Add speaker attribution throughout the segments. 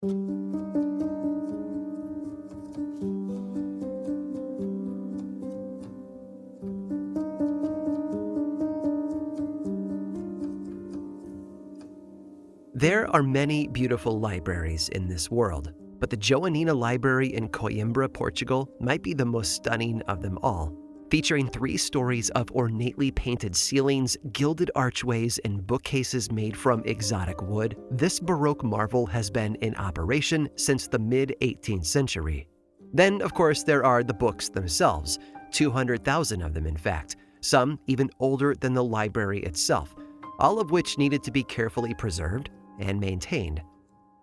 Speaker 1: There are many beautiful libraries in this world, but the Joanina Library in Coimbra, Portugal, might be the most stunning of them all. Featuring 3 stories of ornately painted ceilings, gilded archways, and bookcases made from exotic wood, this Baroque marvel has been in operation since the mid-18th century. Then, of course, there are the books themselves, 200,000 of them in fact, some even older than the library itself, all of which needed to be carefully preserved and maintained.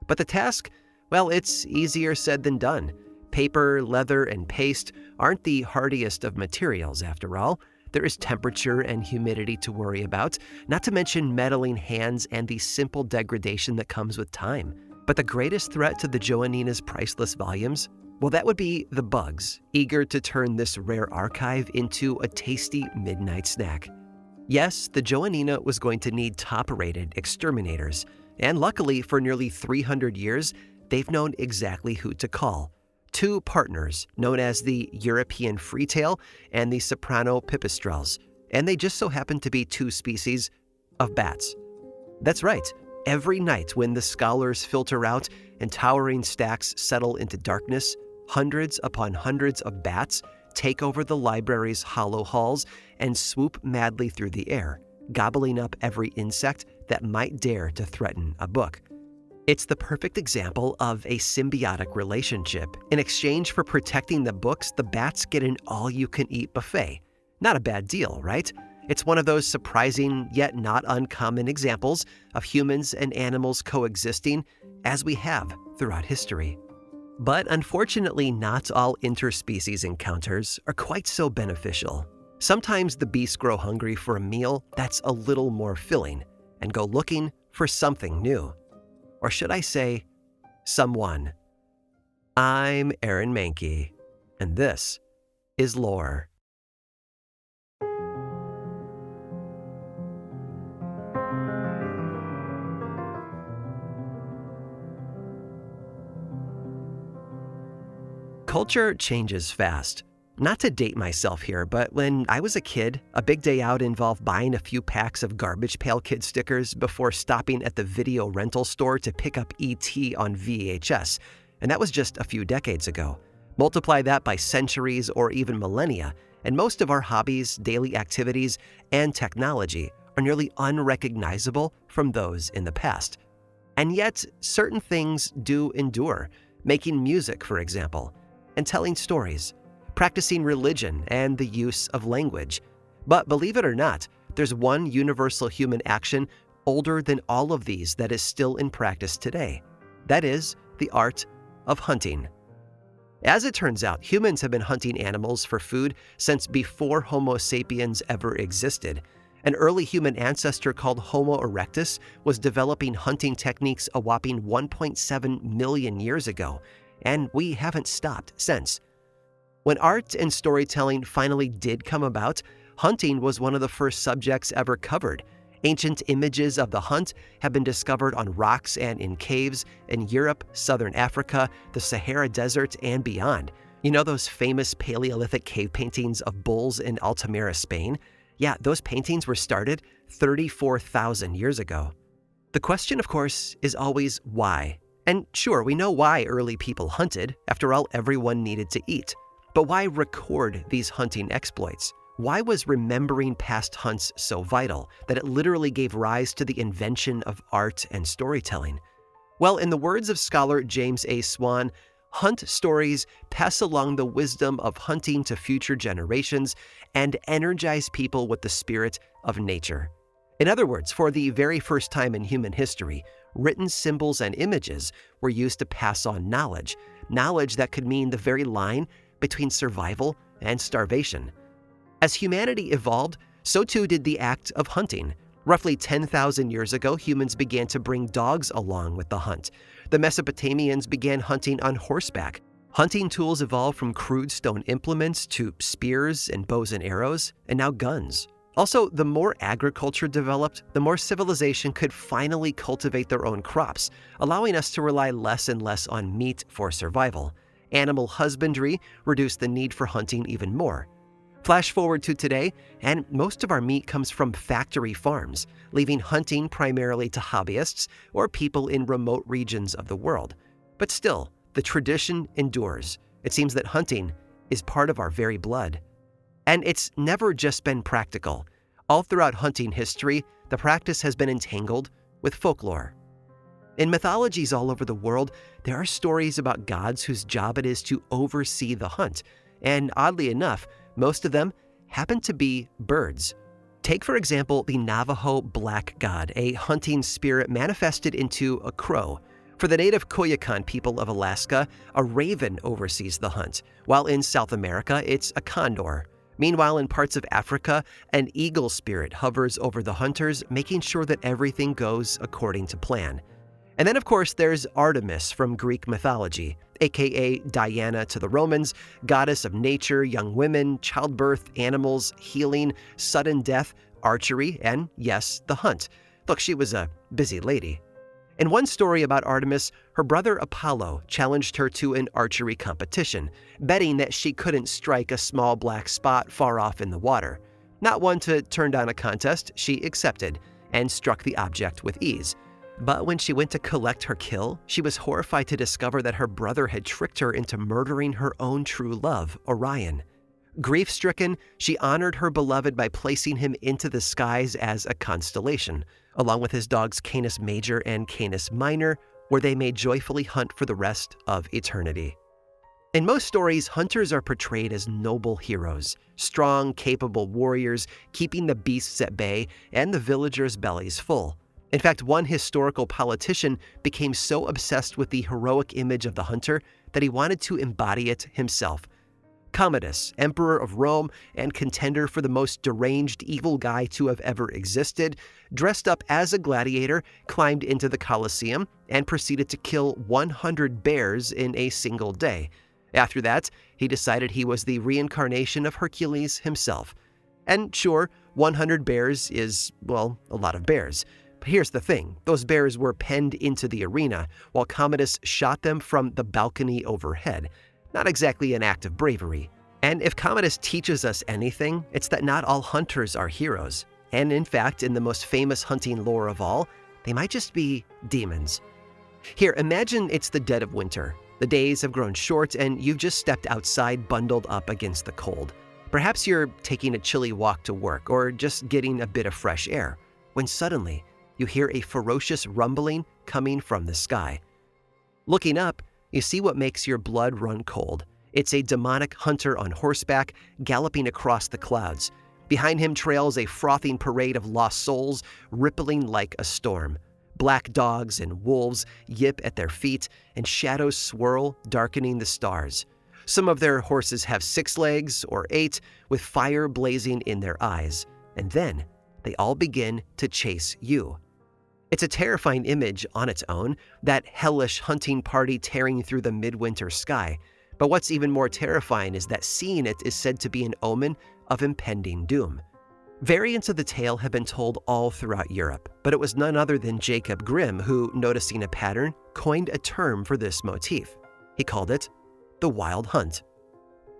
Speaker 1: But the task, well, it's easier said than done. Paper, leather, and paste aren't the hardiest of materials, after all. There is temperature and humidity to worry about, not to mention meddling hands and the simple degradation that comes with time. But the greatest threat to the Joanina's priceless volumes? Well, that would be the bugs, eager to turn this rare archive into a tasty midnight snack. Yes, the Joanina was going to need top-rated exterminators, and luckily for nearly 300 years, they've known exactly who to call. 2 partners, known as the European freetail and the soprano pipistrelles, and they just so happen to be 2 species of bats. That's right, every night when the scholars filter out and towering stacks settle into darkness, hundreds upon hundreds of bats take over the library's hollow halls and swoop madly through the air, gobbling up every insect that might dare to threaten a book. It's the perfect example of a symbiotic relationship. In exchange for protecting the books, the bats get an all-you-can-eat buffet. Not a bad deal, right? It's one of those surprising yet not uncommon examples of humans and animals coexisting as we have throughout history. But unfortunately, not all interspecies encounters are quite so beneficial. Sometimes the beasts grow hungry for a meal that's a little more filling and go looking for something new. Or should I say, someone. I'm Aaron Mankey, and this is Lore. Culture changes fast. Not to date myself here, but when I was a kid, a big day out involved buying a few packs of Garbage Pail Kid stickers before stopping at the video rental store to pick up E.T. on VHS, and that was just a few decades ago. Multiply that by centuries or even millennia, and most of our hobbies, daily activities, and technology are nearly unrecognizable from those in the past. And yet, certain things do endure, making music, for example, and telling stories, practicing religion, and the use of language. But believe it or not, there's one universal human action older than all of these that is still in practice today. That is the art of hunting. As it turns out, humans have been hunting animals for food since before Homo sapiens ever existed. An early human ancestor called Homo erectus was developing hunting techniques a whopping 1.7 million years ago, and we haven't stopped since. When art and storytelling finally did come about, hunting was one of the first subjects ever covered. Ancient images of the hunt have been discovered on rocks and in caves in Europe, southern Africa, the Sahara Desert, and beyond. You know those famous Paleolithic cave paintings of bulls in Altamira, Spain? Yeah, those paintings were started 34,000 years ago. The question, of course, is always why. And sure, we know why early people hunted. After all, everyone needed to eat. But why record these hunting exploits? Why was remembering past hunts so vital that it literally gave rise to the invention of art and storytelling? Well, in the words of scholar James A. Swan, hunt stories pass along the wisdom of hunting to future generations and energize people with the spirit of nature. In other words, for the very first time in human history, written symbols and images were used to pass on knowledge that could mean the very line between survival and starvation. As humanity evolved, so too did the act of hunting. Roughly 10,000 years ago, humans began to bring dogs along with the hunt. The Mesopotamians began hunting on horseback. Hunting tools evolved from crude stone implements to spears and bows and arrows, and now guns. Also, the more agriculture developed, the more civilization could finally cultivate their own crops, allowing us to rely less and less on meat for survival. Animal husbandry reduced the need for hunting even more. Flash forward to today, and most of our meat comes from factory farms, leaving hunting primarily to hobbyists or people in remote regions of the world. But still, the tradition endures. It seems that hunting is part of our very blood. And it's never just been practical. All throughout hunting history, the practice has been entangled with folklore. In mythologies all over the world, there are stories about gods whose job it is to oversee the hunt, and oddly enough, most of them happen to be birds. Take, for example, the Navajo black god, a hunting spirit manifested into a crow. For the native Koyukon people of Alaska, a raven oversees the hunt, while in South America, it's a condor. Meanwhile, in parts of Africa, an eagle spirit hovers over the hunters, making sure that everything goes according to plan. And then, of course, there's Artemis from Greek mythology, aka Diana to the Romans, goddess of nature, young women, childbirth, animals, healing, sudden death, archery, and yes, the hunt. Look, she was a busy lady. In one story about Artemis, her brother Apollo challenged her to an archery competition, betting that she couldn't strike a small black spot far off in the water. Not one to turn down a contest, she accepted and struck the object with ease. But when she went to collect her kill, she was horrified to discover that her brother had tricked her into murdering her own true love, Orion. Grief-stricken, she honored her beloved by placing him into the skies as a constellation, along with his dogs Canis Major and Canis Minor, where they may joyfully hunt for the rest of eternity. In most stories, hunters are portrayed as noble heroes, strong, capable warriors, keeping the beasts at bay and the villagers' bellies full. In fact, one historical politician became so obsessed with the heroic image of the hunter that he wanted to embody it himself. Commodus, emperor of Rome and contender for the most deranged evil guy to have ever existed, dressed up as a gladiator, climbed into the Colosseum, and proceeded to kill 100 bears in a single day. After that, he decided he was the reincarnation of Hercules himself. And sure, 100 bears is, well, a lot of bears. But here's the thing, those bears were penned into the arena, while Commodus shot them from the balcony overhead. Not exactly an act of bravery. And if Commodus teaches us anything, it's that not all hunters are heroes. And in fact, in the most famous hunting lore of all, they might just be demons. Here, imagine it's the dead of winter. The days have grown short and you've just stepped outside bundled up against the cold. Perhaps you're taking a chilly walk to work or just getting a bit of fresh air, when suddenly you hear a ferocious rumbling coming from the sky. Looking up, you see what makes your blood run cold. It's a demonic hunter on horseback galloping across the clouds. Behind him trails a frothing parade of lost souls, rippling like a storm. Black dogs and wolves yip at their feet, and shadows swirl, darkening the stars. Some of their horses have 6 legs or 8, with fire blazing in their eyes. And then they all begin to chase you. It's a terrifying image on its own, that hellish hunting party tearing through the midwinter sky. But what's even more terrifying is that seeing it is said to be an omen of impending doom. Variants of the tale have been told all throughout Europe, but it was none other than Jacob Grimm who, noticing a pattern, coined a term for this motif. He called it the wild hunt.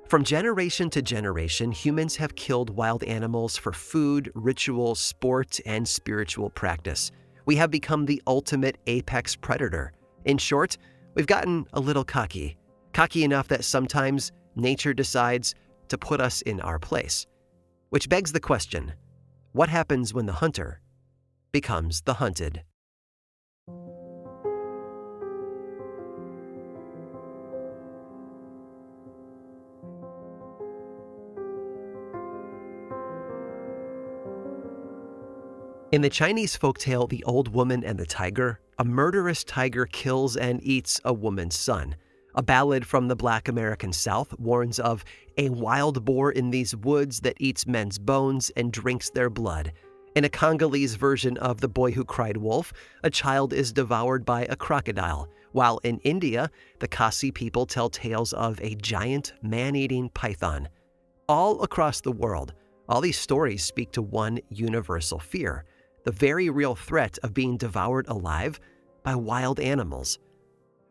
Speaker 1: From generation to generation, humans have killed wild animals for food, ritual, sport, and spiritual practice. We have become the ultimate apex predator. In short, we've gotten a little cocky. Cocky enough that sometimes nature decides to put us in our place. Which begs the question, what happens when the hunter becomes the hunted? In the Chinese folktale The Old Woman and the Tiger, a murderous tiger kills and eats a woman's son. A ballad from the Black American South warns of a wild boar in these woods that eats men's bones and drinks their blood. In a Congolese version of The Boy Who Cried Wolf, a child is devoured by a crocodile, while in India, the Khasi people tell tales of a giant man-eating python. All across the world, All these stories speak to one universal fear, the very real threat of being devoured alive by wild animals.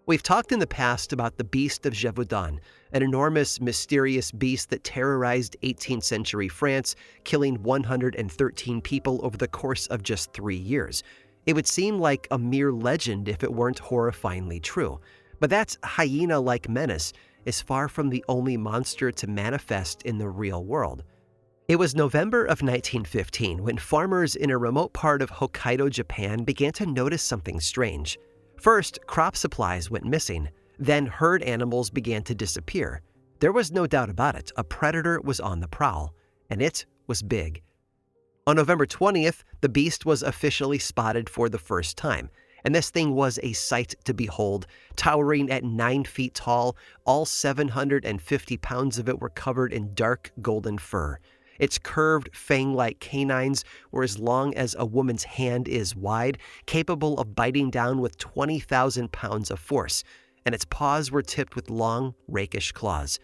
Speaker 1: We've talked in the past about the Beast of Gévaudan, an enormous, mysterious beast that terrorized 18th century France, killing 113 people over the course of just 3 years. It would seem like a mere legend if it weren't horrifyingly true. But that hyena-like menace is far from the only monster to manifest in the real world. It was November of 1915 when farmers in a remote part of Hokkaido, Japan began to notice something strange. First, crop supplies went missing. Then herd animals began to disappear. There was no doubt about it. A predator was on the prowl, and it was big. On November 20th, the beast was officially spotted for the first time, and this thing was a sight to behold. Towering at 9 feet tall, all 750 pounds of it were covered in dark golden fur. Its curved, fang-like canines were as long as a woman's hand is wide, capable of biting down with 20,000 pounds of force, and its paws were tipped with long, rakish claws.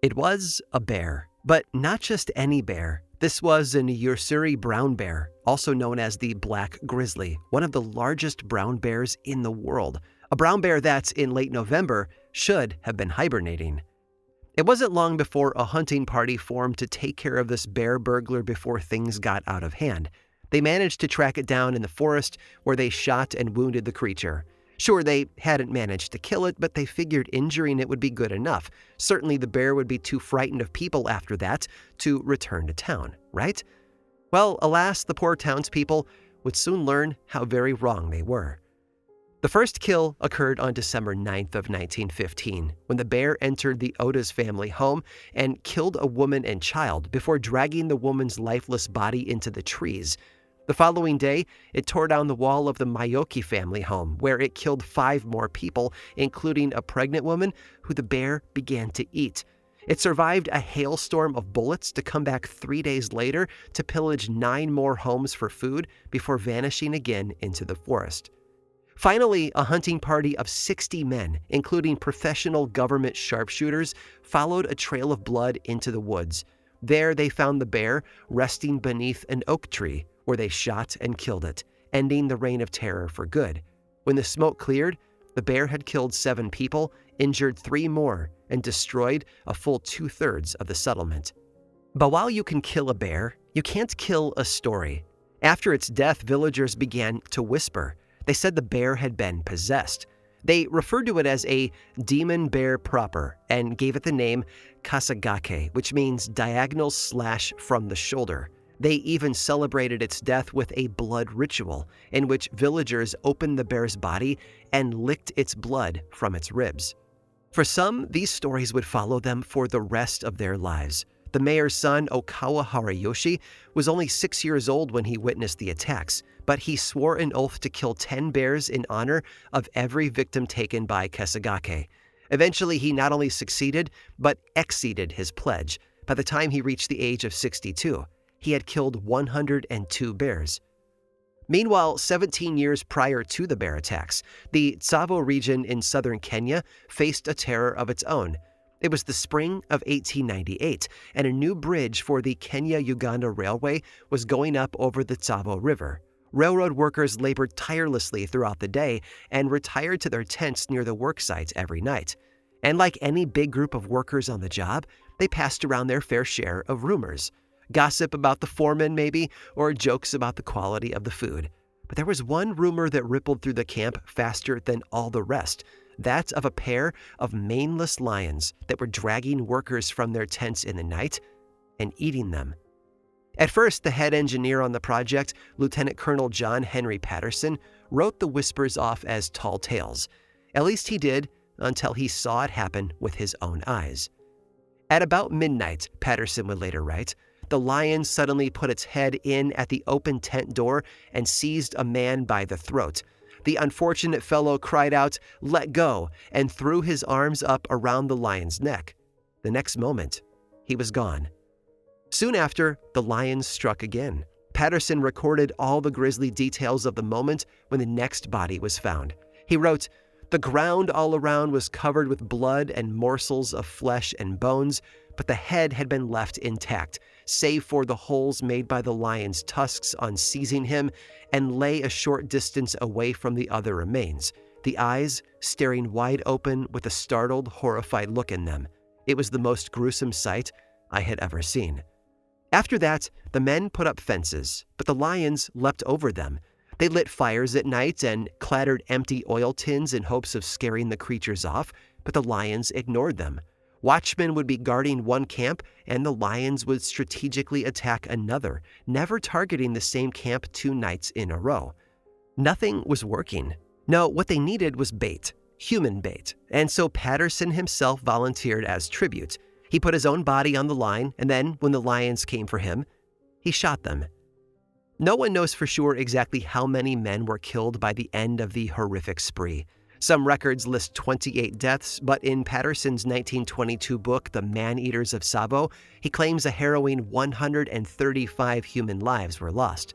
Speaker 1: It was a bear, but not just any bear. This was an Ursuri brown bear, also known as the black grizzly, one of the largest brown bears in the world. A brown bear that, in late November, should have been hibernating. It wasn't long before a hunting party formed to take care of this bear burglar before things got out of hand. They managed to track it down in the forest, where they shot and wounded the creature. Sure, they hadn't managed to kill it, but they figured injuring it would be good enough. Certainly the bear would be too frightened of people after that to return to town, right? Well, alas, the poor townspeople would soon learn how very wrong they were. The first kill occurred on December 9th of 1915, when the bear entered the Oda's family home and killed a woman and child before dragging the woman's lifeless body into the trees. The following day, it tore down the wall of the Mayoki family home, where it killed 5 more people, including a pregnant woman who the bear began to eat. It survived a hailstorm of bullets to come back 3 days later to pillage 9 more homes for food before vanishing again into the forest. Finally, a hunting party of 60 men, including professional government sharpshooters, followed a trail of blood into the woods. There they found the bear resting beneath an oak tree, where they shot and killed it, ending the reign of terror for good. When the smoke cleared, the bear had killed 7 people, injured 3 more, and destroyed a full 2/3 of the settlement. But while you can kill a bear, you can't kill a story. After its death, villagers began to whisper. They said the bear had been possessed. They referred to it as a demon bear proper and gave it the name Kasagake, which means diagonal slash from the shoulder. They even celebrated its death with a blood ritual in which villagers opened the bear's body and licked its blood from its ribs. For some, these stories would follow them for the rest of their lives. The mayor's son, Okawa Harayoshi, was only 6 years old when he witnessed the attacks, but he swore an oath to kill 10 bears in honor of every victim taken by Kasagake. Eventually, he not only succeeded, but exceeded his pledge. By the time he reached the age of 62, he had killed 102 bears. Meanwhile, 17 years prior to the bear attacks, the Tsavo region in southern Kenya faced a terror of its own. It was the spring of 1898, and a new bridge for the Kenya-Uganda Railway was going up over the Tsavo River. Railroad workers labored tirelessly throughout the day and retired to their tents near the work site every night. And like any big group of workers on the job, they passed around their fair share of rumors. Gossip about the foreman, maybe, or jokes about the quality of the food. But there was one rumor that rippled through the camp faster than all the rest, that of a pair of maneless lions that were dragging workers from their tents in the night and eating them. At first, the head engineer on the project, Lieutenant Colonel John Henry Patterson, wrote the whispers off as tall tales. At least he did, until he saw it happen with his own eyes. At about midnight, Patterson would later write, the lion suddenly put its head in at the open tent door and seized a man by the throat. The unfortunate fellow cried out, "Let go," and threw his arms up around the lion's neck. The next moment, he was gone. Soon after, the lions struck again. Patterson recorded all the grisly details of the moment when the next body was found. He wrote, The ground all around was covered with blood and morsels of flesh and bones, but the head had been left intact, save for the holes made by the lion's tusks on seizing him, and lay a short distance away from the other remains, the eyes staring wide open with a startled, horrified look in them. It was the most gruesome sight I had ever seen. After that, the men put up fences, but the lions leapt over them. They lit fires at night and clattered empty oil tins in hopes of scaring the creatures off, but the lions ignored them. Watchmen would be guarding one camp, and the lions would strategically attack another, never targeting the same camp 2 nights in a row. Nothing was working. No, what they needed was bait, human bait, and so Patterson himself volunteered as tribute. He put his own body on the line, and then, when the lions came for him, he shot them. No one knows for sure exactly how many men were killed by the end of the horrific spree. Some records list 28 deaths, but in Patterson's 1922 book, The Man-Eaters of Tsavo, he claims a harrowing 135 human lives were lost.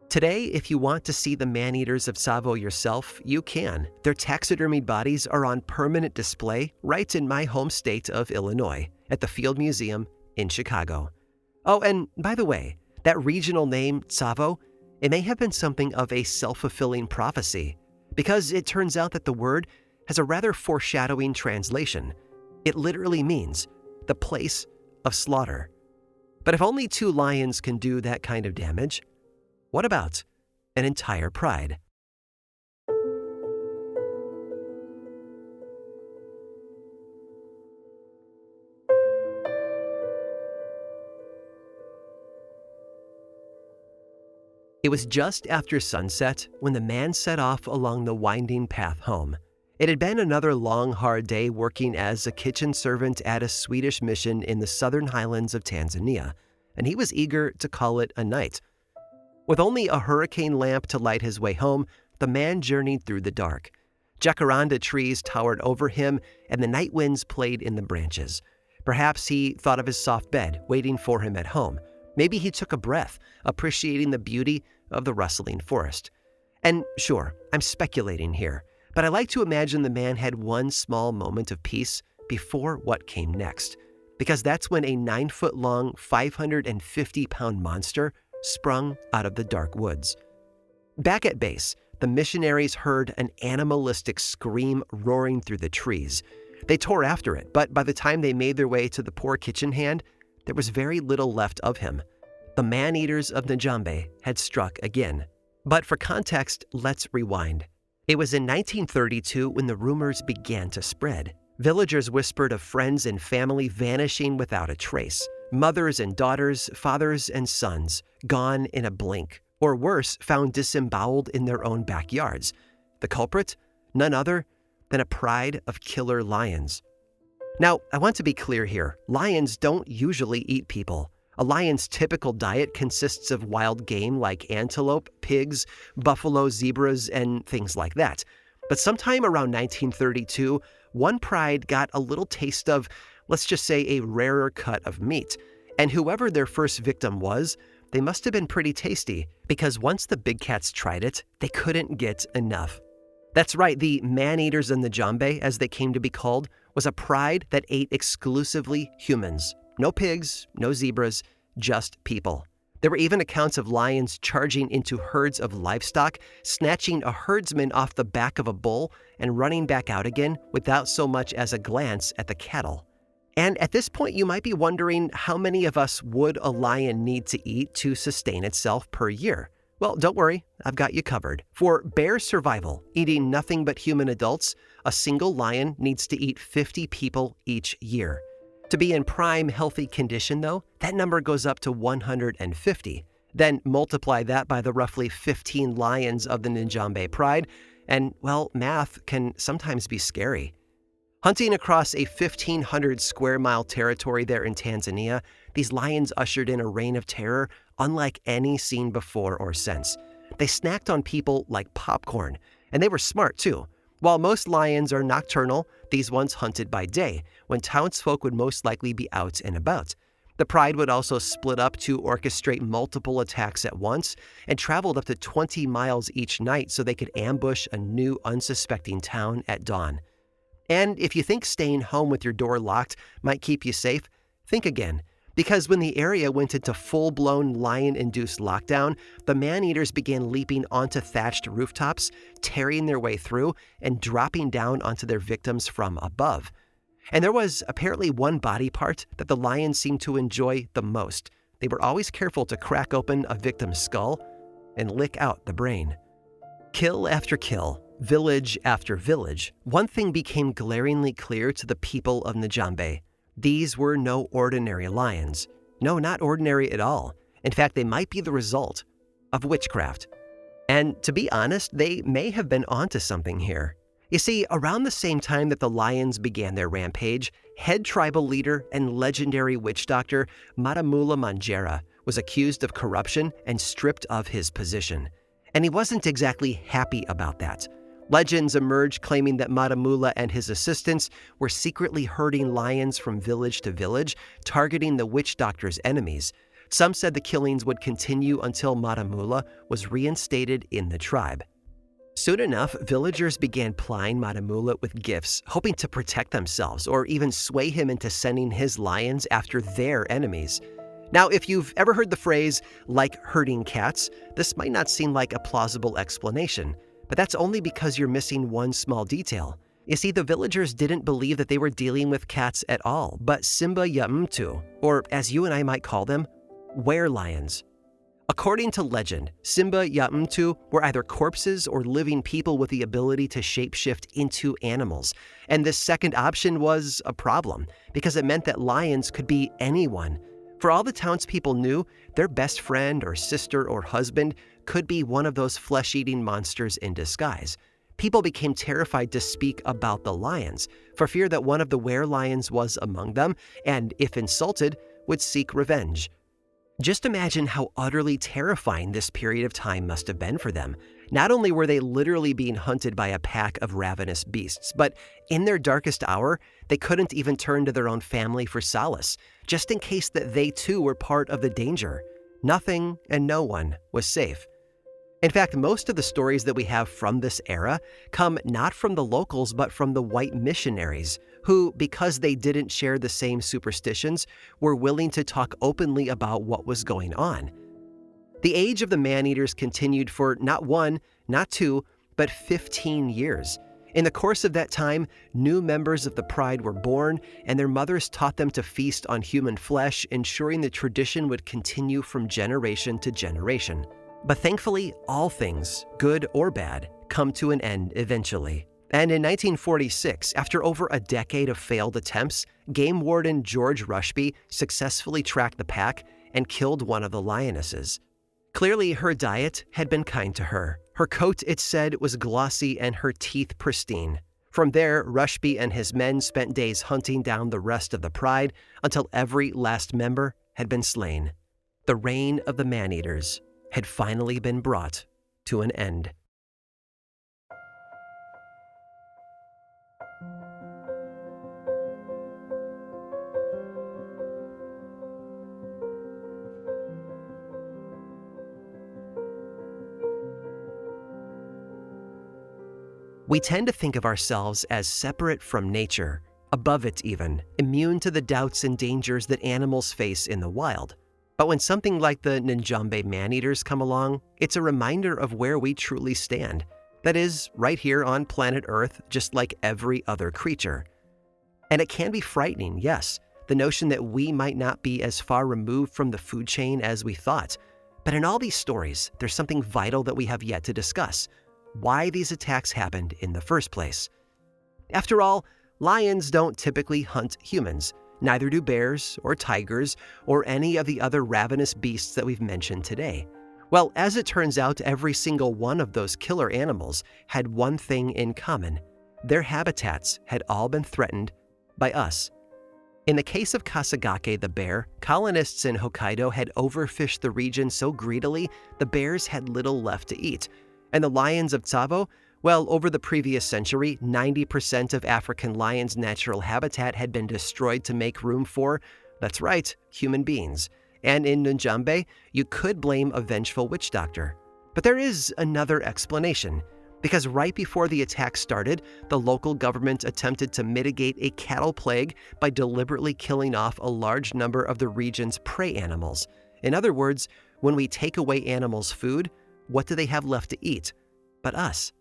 Speaker 1: Today, if you want to see the man-eaters of Tsavo yourself, you can. Their taxidermied bodies are on permanent display right in my home state of Illinois, at the Field Museum in Chicago. Oh, and by the way, that regional name, Tsavo, it may have been something of a self-fulfilling prophecy, because it turns out that the word has a rather foreshadowing translation. It literally means the place of slaughter. But if only 2 lions can do that kind of damage, what about an entire pride? It was just after sunset when the man set off along the winding path home. It had been another long, hard day working as a kitchen servant at a Swedish mission in the southern highlands of Tanzania, and he was eager to call it a night. With only a hurricane lamp to light his way home, the man journeyed through the dark. Jacaranda trees towered over him, and the night winds played in the branches. Perhaps he thought of his soft bed waiting for him at home. Maybe he took a breath, appreciating the beauty of the rustling forest. And sure, I'm speculating here, but I like to imagine the man had one small moment of peace before what came next, because that's when a 9-foot-long, 550-pound monster sprung out of the dark woods. Back at base, the missionaries heard an animalistic scream roaring through the trees. They tore after it, but by the time they made their way to the poor kitchen hand, there was very little left of him. The man-eaters of Njombe had struck again. But for context, let's rewind. It was in 1932 when the rumors began to spread. Villagers whispered of friends and family vanishing without a trace. Mothers and daughters, fathers and sons, gone in a blink, or worse, found disemboweled in their own backyards. The culprit? None other than a pride of killer lions. Now, I want to be clear here. Lions don't usually eat people. A lion's typical diet consists of wild game like antelope, pigs, buffalo, zebras, and things like that. But sometime around 1932, one pride got a little taste of, let's just say, a rarer cut of meat. And whoever their first victim was, they must have been pretty tasty, because once the big cats tried it, they couldn't get enough. That's right, the man-eaters in the Njombe, as they came to be called, was a pride that ate exclusively humans. No pigs, no zebras, just people. There were even accounts of lions charging into herds of livestock, snatching a herdsman off the back of a bull, and running back out again without so much as a glance at the cattle. And at this point, you might be wondering, how many of us would a lion need to eat to sustain itself per year? Well, don't worry, I've got you covered. For bare survival, eating nothing but human adults, a single lion needs to eat 50 people each year. To be in prime healthy condition, though, that number goes up to 150. Then multiply that by the roughly 15 lions of the Njombe pride, and, well, math can sometimes be scary. Hunting across a 1,500 square mile territory there in Tanzania, these lions ushered in a reign of terror unlike any seen before or since. They snacked on people like popcorn, and they were smart too. While most lions are nocturnal, these ones hunted by day, when townsfolk would most likely be out and about. The pride would also split up to orchestrate multiple attacks at once and traveled up to 20 miles each night so they could ambush a new unsuspecting town at dawn. And if you think staying home with your door locked might keep you safe, think again. Because when the area went into full-blown lion-induced lockdown, the man-eaters began leaping onto thatched rooftops, tearing their way through, and dropping down onto their victims from above. And there was apparently one body part that the lions seemed to enjoy the most. They were always careful to crack open a victim's skull and lick out the brain. Kill after kill, village after village, one thing became glaringly clear to the people of Njombe. These were no ordinary lions. No, not ordinary at all. In fact, they might be the result of witchcraft. And to be honest, they may have been onto something here. You see, around the same time that the lions began their rampage, head tribal leader and legendary witch doctor Matamula Manjera was accused of corruption and stripped of his position. And he wasn't exactly happy about that. Legends emerged claiming that Matamula and his assistants were secretly herding lions from village to village, targeting the witch doctor's enemies. Some said the killings would continue until Matamula was reinstated in the tribe. Soon enough, villagers began plying Matamula with gifts, hoping to protect themselves or even sway him into sending his lions after their enemies. Now, if you've ever heard the phrase, like herding cats, this might not seem like a plausible explanation. But that's only because you're missing one small detail. You see, the villagers didn't believe that they were dealing with cats at all, but Simba ya Mtu, or as you and I might call them, were-lions. According to legend, Simba ya Mtu were either corpses or living people with the ability to shapeshift into animals. And this second option was a problem, because it meant that lions could be anyone. For all the townspeople knew, their best friend or sister or husband could be one of those flesh-eating monsters in disguise. People became terrified to speak about the lions, for fear that one of the were-lions was among them, and if insulted, would seek revenge. Just imagine how utterly terrifying this period of time must have been for them. Not only were they literally being hunted by a pack of ravenous beasts, but in their darkest hour, they couldn't even turn to their own family for solace, just in case that they too were part of the danger. Nothing and no one was safe. In fact, most of the stories that we have from this era come not from the locals but from the white missionaries, who, because they didn't share the same superstitions, were willing to talk openly about what was going on. The age of the man-eaters continued for not one, not two, but 15 years. In the course of that time, new members of the pride were born, and their mothers taught them to feast on human flesh, ensuring the tradition would continue from generation to generation. But thankfully, all things, good or bad, come to an end eventually. And in 1946, after over a decade of failed attempts, game warden George Rushby successfully tracked the pack and killed one of the lionesses. Clearly, her diet had been kind to her. Her coat, it said, was glossy and her teeth pristine. From there, Rushby and his men spent days hunting down the rest of the pride until every last member had been slain. The reign of the man-eaters had finally been brought to an end. We tend to think of ourselves as separate from nature, above it even, immune to the doubts and dangers that animals face in the wild. But when something like the Njombe man-eaters come along, it's a reminder of where we truly stand. That is, right here on planet Earth, just like every other creature. And it can be frightening, yes, the notion that we might not be as far removed from the food chain as we thought. But in all these stories, there's something vital that we have yet to discuss: why these attacks happened in the first place. After all, lions don't typically hunt humans. Neither do bears or tigers or any of the other ravenous beasts that we've mentioned today. Well, as it turns out, every single one of those killer animals had one thing in common: their habitats had all been threatened by us. In the case of Kasagake the bear, colonists in Hokkaido had overfished the region so greedily the bears had little left to eat. And the lions of Tsavo? Well, over the previous century, 90% of African lions' natural habitat had been destroyed to make room for, That's right, human beings. And in Njombe, you could blame a vengeful witch doctor. But there is another explanation. Because right before the attack started, the local government attempted to mitigate a cattle plague by deliberately killing off a large number of the region's prey animals. In other words, when we take away animals' food, what do they have left to eat? But us.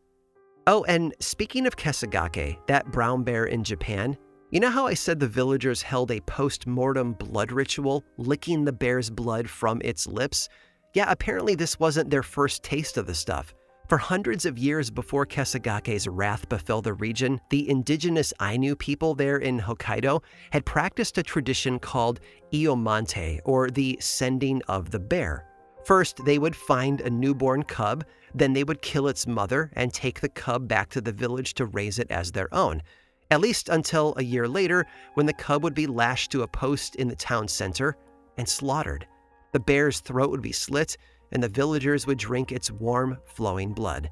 Speaker 1: Oh, and speaking of Kesagake, that brown bear in Japan, you know how I said the villagers held a post-mortem blood ritual, licking the bear's blood from its lips? Yeah, apparently this wasn't their first taste of the stuff. For hundreds of years before Kesagake's wrath befell the region, the indigenous Ainu people there in Hokkaido had practiced a tradition called Iomante, or the sending of the bear. First, they would find a newborn cub, then they would kill its mother and take the cub back to the village to raise it as their own. At least until a year later, when the cub would be lashed to a post in the town center and slaughtered. The bear's throat would be slit, and the villagers would drink its warm, flowing blood.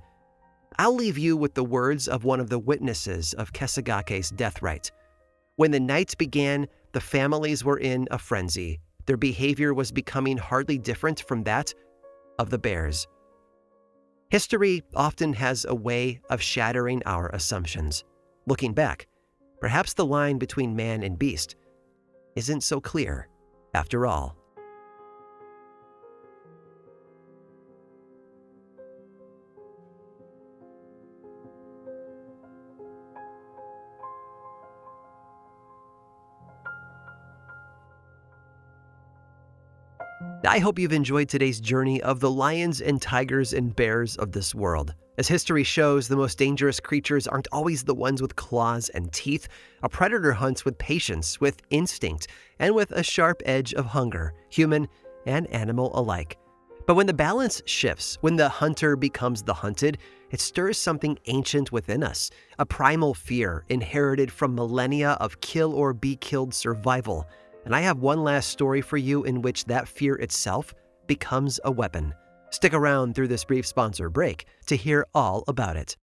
Speaker 1: I'll leave you with the words of one of the witnesses of Kesagake's death rite. When the night began, the families were in a frenzy. Their behavior was becoming hardly different from that of the bears. History often has a way of shattering our assumptions. Looking back, perhaps the line between man and beast isn't so clear after all. I hope you've enjoyed today's journey of the lions and tigers and bears of this world. As history shows, the most dangerous creatures aren't always the ones with claws and teeth. A predator hunts with patience, with instinct, and with a sharp edge of hunger, human and animal alike. But when the balance shifts, when the hunter becomes the hunted, it stirs something ancient within us, a primal fear inherited from millennia of kill or be killed survival. And I have one last story for you in which that fear itself becomes a weapon. Stick around through this brief sponsor break to hear all about it.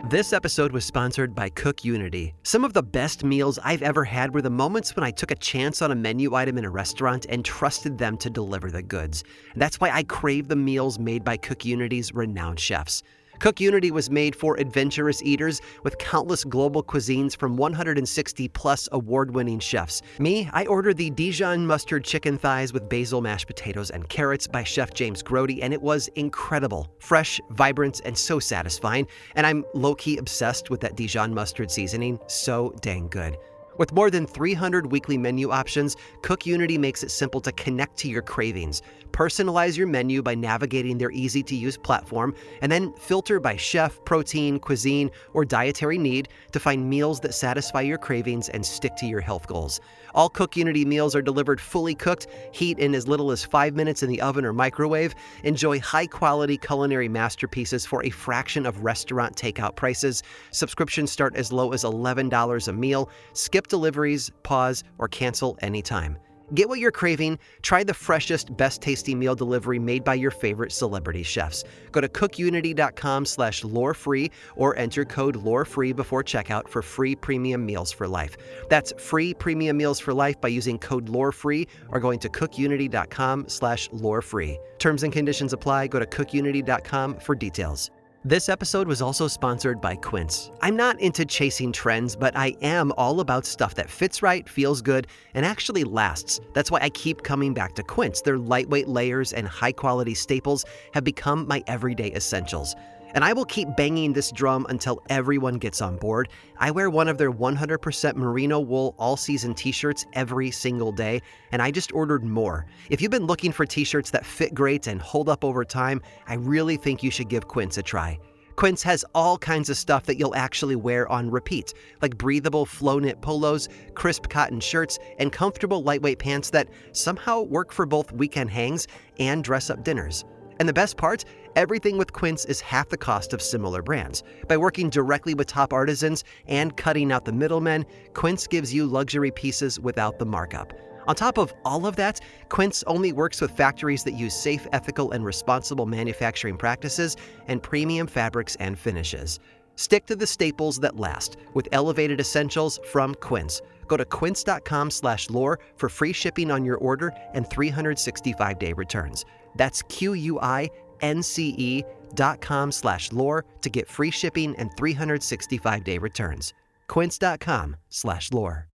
Speaker 1: This episode was sponsored by Cook Unity. Some of the best meals I've ever had were the moments when I took a chance on a menu item in a restaurant and trusted them to deliver the goods. That's why I crave the meals made by Cook Unity's renowned chefs. Cook Unity was made for adventurous eaters with countless global cuisines from 160-plus award-winning chefs. Me, I ordered the Dijon mustard chicken thighs with basil mashed potatoes and carrots by Chef James Grody, and it was incredible. Fresh, vibrant, and so satisfying. And I'm low-key obsessed with that Dijon mustard seasoning. So dang good. With more than 300 weekly menu options, Cook Unity makes it simple to connect to your cravings. Personalize your menu by navigating their easy-to-use platform, and then filter by chef, protein, cuisine, or dietary need to find meals that satisfy your cravings and stick to your health goals. All Cook Unity meals are delivered fully cooked, heat in as little as 5 minutes in the oven or microwave. Enjoy high-quality culinary masterpieces for a fraction of restaurant takeout prices. Subscriptions start as low as $11 a meal. Skip deliveries, pause, or cancel anytime. Get what you're craving. Try the freshest, best-tasting meal delivery made by your favorite celebrity chefs. Go to cookunity.com/lorefree or enter code LOREFREE before checkout for free premium meals for life. That's free premium meals for life by using code LOREFREE or going to cookunity.com/lorefree. Terms and conditions apply. Go to cookunity.com for details. This episode was also sponsored by Quince. I'm not into chasing trends, but I am all about stuff that fits right, feels good, and actually lasts. That's why I keep coming back to Quince. Their lightweight layers and high-quality staples have become my everyday essentials. And I will keep banging this drum until everyone gets on board. I wear one of their 100% merino wool all-season t-shirts every single day, and I just ordered more. If you've been looking for t-shirts that fit great and hold up over time, I really think you should give Quince a try. Quince has all kinds of stuff that you'll actually wear on repeat, like breathable flow knit polos, crisp cotton shirts, and comfortable lightweight pants that somehow work for both weekend hangs and dress-up dinners. And the best part? Everything with Quince is half the cost of similar brands. By working directly with top artisans and cutting out the middlemen, Quince gives you luxury pieces without the markup. On top of all of that, Quince only works with factories that use safe, ethical, and responsible manufacturing practices and premium fabrics and finishes. Stick to the staples that last with elevated essentials from Quince. Go to quince.com/lore for free shipping on your order and 365-day returns. That's QUINCE.com/lore to get free shipping and 365-day returns. Quince.com/lore.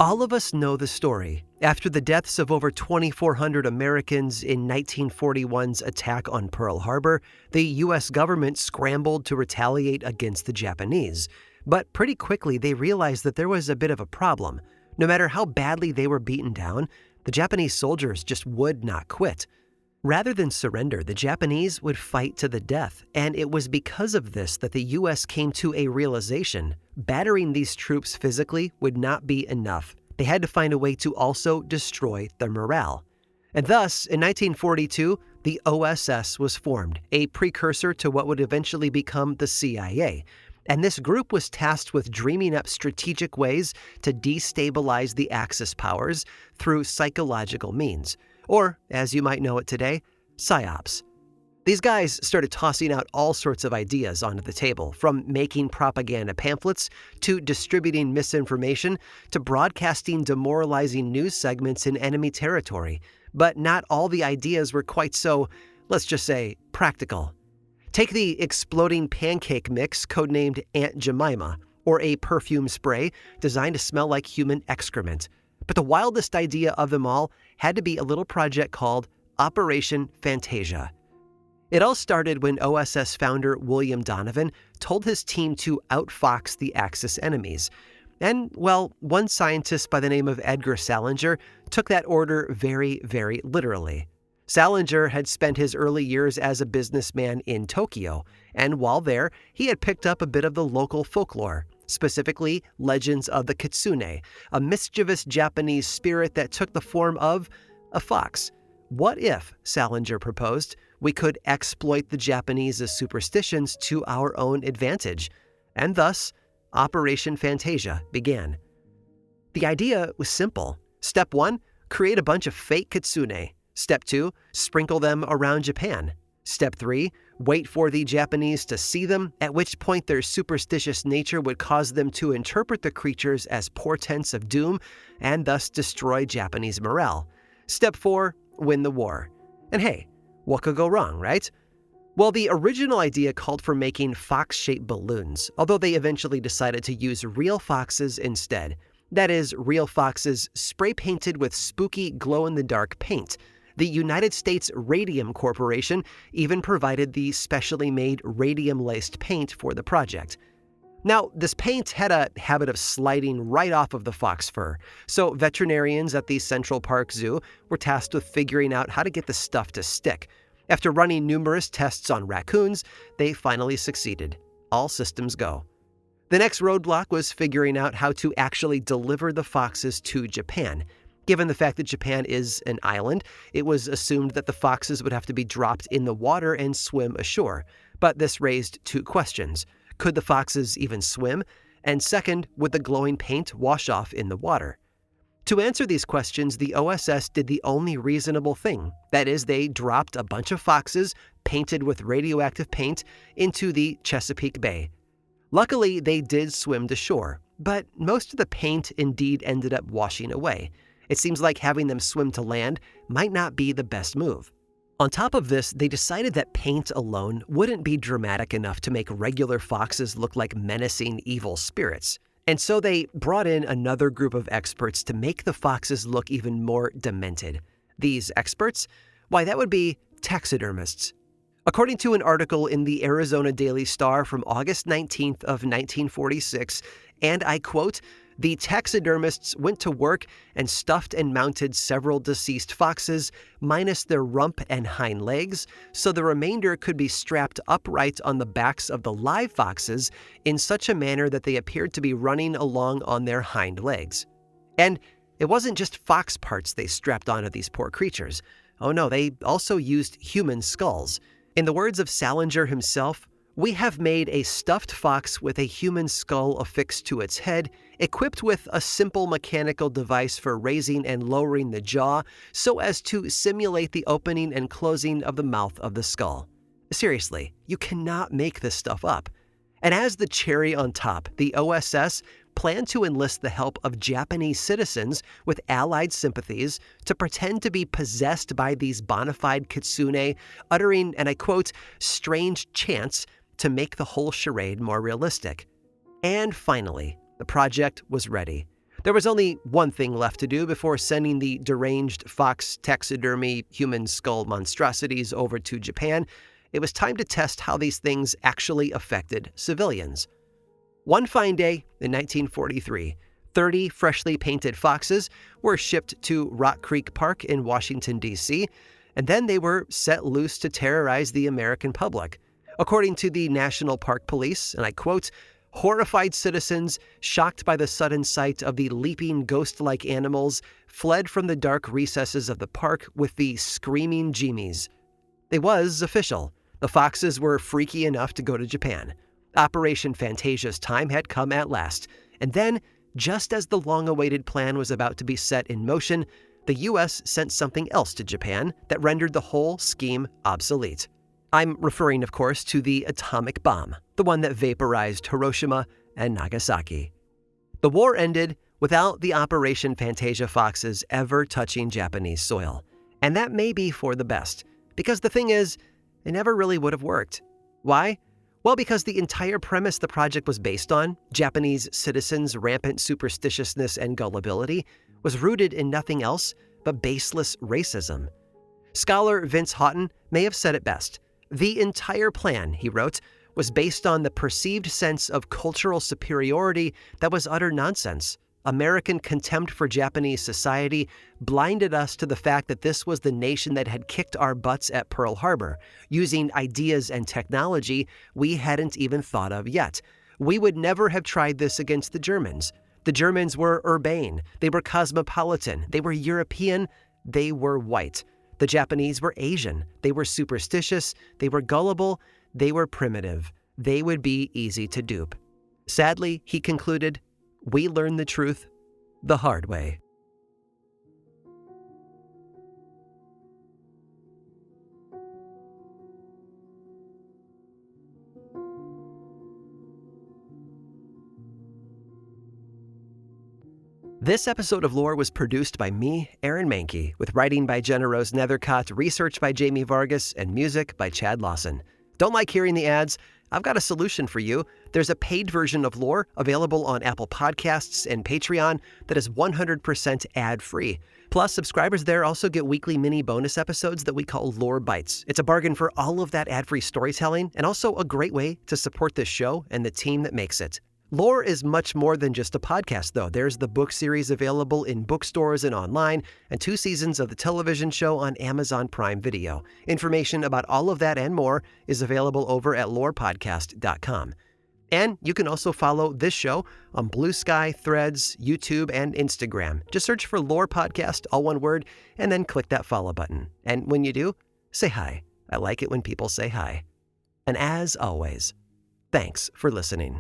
Speaker 1: All of us know the story. After the deaths of over 2,400 Americans in 1941's attack on Pearl Harbor, the U.S. government scrambled to retaliate against the Japanese. But pretty quickly, they realized that there was a bit of a problem. No matter how badly they were beaten down, the Japanese soldiers just would not quit. Rather than surrender, the Japanese would fight to the death, and it was because of this that the U.S. came to a realization. Battering these troops physically would not be enough. They had to find a way to also destroy their morale. And thus, in 1942, the OSS was formed, a precursor to what would eventually become the CIA. And this group was tasked with dreaming up strategic ways to destabilize the Axis powers through psychological means. Or, as you might know it today, psyops. These guys started tossing out all sorts of ideas onto the table, from making propaganda pamphlets, to distributing misinformation, to broadcasting demoralizing news segments in enemy territory. But not all the ideas were quite so, let's just say, practical. Take the exploding pancake mix codenamed Aunt Jemima, or a perfume spray designed to smell like human excrement. But the wildest idea of them all had to be a little project called Operation Fantasia. It all started when OSS founder William Donovan told his team to outfox the Axis enemies. And, well, one scientist by the name of Edgar Salinger took that order very, very literally. Salinger had spent his early years as a businessman in Tokyo, and while there, he had picked up a bit of the local folklore, specifically legends of the kitsune, a mischievous Japanese spirit that took the form of a fox. What if, Salinger proposed, we could exploit the Japanese superstitions to our own advantage? And thus, Operation Fantasia began. The idea was simple. Step 1, create a bunch of fake kitsune. Step 2, sprinkle them around Japan. Step 3, wait for the Japanese to see them, at which point their superstitious nature would cause them to interpret the creatures as portents of doom and thus destroy Japanese morale. Step 4, win the war. And hey, what could go wrong, right? Well, the original idea called for making fox-shaped balloons, although they eventually decided to use real foxes instead. That is, real foxes spray-painted with spooky glow-in-the-dark paint. The United States Radium Corporation even provided the specially made radium-laced paint for the project. Now, this paint had a habit of sliding right off of the fox fur, so veterinarians at the Central Park Zoo were tasked with figuring out how to get the stuff to stick. After running numerous tests on raccoons, they finally succeeded. All systems go. The next roadblock was figuring out how to actually deliver the foxes to Japan. Given the fact that Japan is an island, it was assumed that the foxes would have to be dropped in the water and swim ashore. But this raised two questions. Could the foxes even swim? And second, would the glowing paint wash off in the water? To answer these questions, the OSS did the only reasonable thing. That is, they dropped a bunch of foxes, painted with radioactive paint, into the Chesapeake Bay. Luckily, they did swim to shore, but most of the paint indeed ended up washing away. It seems like having them swim to land might not be the best move. On top of this, they decided that paint alone wouldn't be dramatic enough to make regular foxes look like menacing evil spirits. And so they brought in another group of experts to make the foxes look even more demented. These experts? Why, that would be taxidermists. According to an article in the Arizona Daily Star from August 19th of 1946, and I quote, "The taxidermists went to work and stuffed and mounted several deceased foxes, minus their rump and hind legs, so the remainder could be strapped upright on the backs of the live foxes in such a manner that they appeared to be running along on their hind legs." And it wasn't just fox parts they strapped onto these poor creatures. Oh no, they also used human skulls. In the words of Salinger himself, We have made a stuffed fox with a human skull affixed to its head, equipped with a simple mechanical device for raising and lowering the jaw so as to simulate the opening and closing of the mouth of the skull. Seriously, you cannot make this stuff up. And as the cherry on top, the OSS planned to enlist the help of Japanese citizens with Allied sympathies to pretend to be possessed by these bona fide kitsune, uttering, and I quote, strange chants to make the whole charade more realistic. And finally, the project was ready. There was only one thing left to do before sending the deranged fox taxidermy human skull monstrosities over to Japan. It was time to test how these things actually affected civilians. One fine day in 1943, 30 freshly painted foxes were shipped to Rock Creek Park in Washington, D.C., and then they were set loose to terrorize the American public. According to the National Park Police, and I quote, horrified citizens, shocked by the sudden sight of the leaping ghost-like animals, fled from the dark recesses of the park with the screaming Jimis. It was official. The foxes were freaky enough to go to Japan. Operation Fantasia's time had come at last. And then, just as the long-awaited plan was about to be set in motion, the U.S. sent something else to Japan that rendered the whole scheme obsolete. I'm referring, of course, to the atomic bomb, the one that vaporized Hiroshima and Nagasaki. The war ended without the Operation Fantasia foxes ever touching Japanese soil. And that may be for the best, because the thing is, it never really would have worked. Why? Well, because the entire premise the project was based on, Japanese citizens' rampant superstitiousness and gullibility, was rooted in nothing else but baseless racism. Scholar Vince Houghton may have said it best. The entire plan, he wrote, was based on the perceived sense of cultural superiority that was utter nonsense. American contempt for Japanese society blinded us to the fact that this was the nation that had kicked our butts at Pearl Harbor, using ideas and technology we hadn't even thought of yet. We would never have tried this against the Germans. The Germans were urbane, they were cosmopolitan, they were European, they were white. The Japanese were Asian, they were superstitious, they were gullible, they were primitive. They would be easy to dupe. Sadly, he concluded, we learned the truth the hard way. This episode of Lore was produced by me, Aaron Mahnke, with writing by Jenna Rose Nethercott, research by Jamie Vargas, and music by Chad Lawson. Don't like hearing the ads? I've got a solution for you. There's a paid version of Lore available on Apple Podcasts and Patreon that is 100% ad-free. Plus, subscribers there also get weekly mini bonus episodes that we call Lore Bites. It's a bargain for all of that ad-free storytelling and also a great way to support this show and the team that makes it. Lore is much more than just a podcast, though. There's the book series available in bookstores and online, and 2 seasons of the television show on Amazon Prime Video. Information about all of that and more is available over at lorepodcast.com. And you can also follow this show on Blue Sky, Threads, YouTube, and Instagram. Just search for Lore Podcast, all one word, and then click that follow button. And when you do, say hi. I like it when people say hi. And as always, thanks for listening.